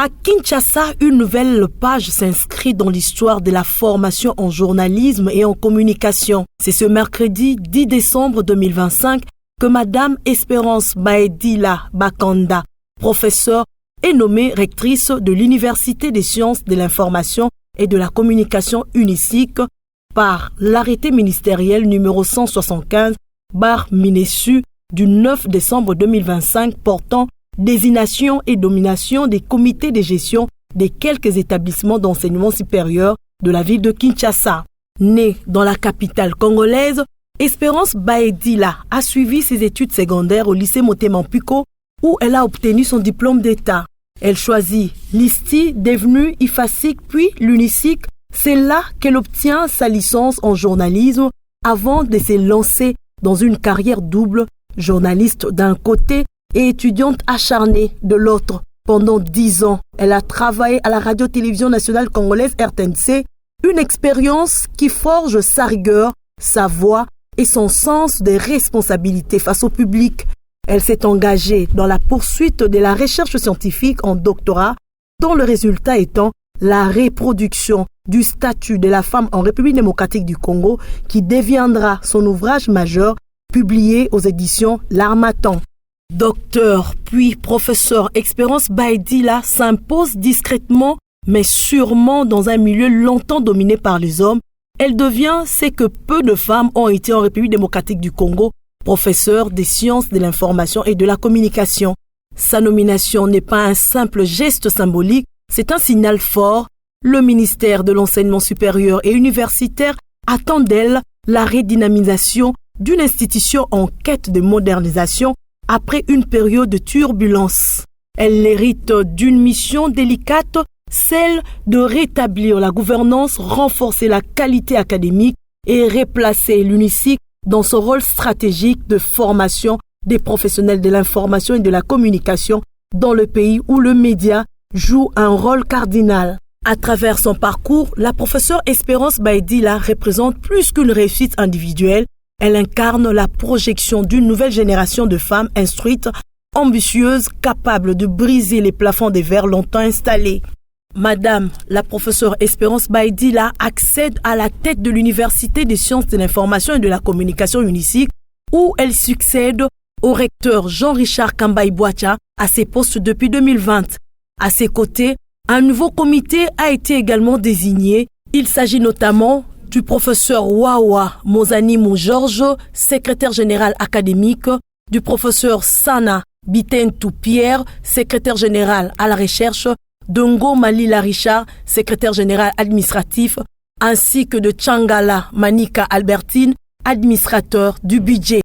À Kinshasa, une nouvelle page s'inscrit dans l'histoire de la formation en journalisme et en communication. C'est ce mercredi 10 décembre 2025 que Madame Espérance Baedila Bakanda, professeure, est nommée rectrice de l'Université des sciences de l'information et de la communication UNISIC par l'arrêté ministériel numéro 175/Minesu du 9 décembre 2025 portant désignation et domination des comités de gestion des quelques établissements d'enseignement supérieur de la ville de Kinshasa. Née dans la capitale congolaise, Espérance Baedila a suivi ses études secondaires au lycée Motema Mpiko où elle a obtenu son diplôme d'État. Elle choisit l'ISTI, devenu IFASIC, puis l'UNISIC. C'est là qu'elle obtient sa licence en journalisme avant de se lancer dans une carrière double, journaliste d'un côté et étudiante acharnée de l'autre. Pendant 10 ans, elle a travaillé à la radio-télévision nationale congolaise RTNC, une expérience qui forge sa rigueur, sa voix et son sens des responsabilités face au public. Elle s'est engagée dans la poursuite de la recherche scientifique en doctorat, dont le résultat étant la reproduction du statut de la femme en République démocratique du Congo, qui deviendra son ouvrage majeur, publié aux éditions L'Harmattan. Docteur puis professeur, Espérance Baedila s'impose discrètement mais sûrement dans un milieu longtemps dominé par les hommes. Elle devient ce que peu de femmes ont été en République démocratique du Congo, professeur des sciences de l'information et de la communication. Sa nomination n'est pas un simple geste symbolique, c'est un signal fort. Le ministère de l'enseignement supérieur et universitaire attend d'elle la redynamisation d'une institution en quête de modernisation après une période de turbulence. Elle hérite d'une mission délicate, celle de rétablir la gouvernance, renforcer la qualité académique et replacer l'UNISIC dans son rôle stratégique de formation des professionnels de l'information et de la communication dans le pays où le média joue un rôle cardinal. À travers son parcours, la professeure Espérance Baedila représente plus qu'une réussite individuelle. Elle incarne la projection d'une nouvelle génération de femmes instruites, ambitieuses, capables de briser les plafonds de verre longtemps installés. Madame la professeure Espérance Baedila accède à la tête de l'Université des sciences de l'information et de la communication UNISIC, où elle succède au recteur Jean-Richard Kambaï-Boacha à ses postes depuis 2020. À ses côtés, un nouveau comité a été également désigné. Il s'agit notamment du professeur Wawa Mozani Georges, secrétaire général académique, du professeur Sana Bitentou Pierre, secrétaire général à la recherche, Dongo Malila Richard, secrétaire général administratif, ainsi que de Tchangala Manika Albertine, administrateur du budget.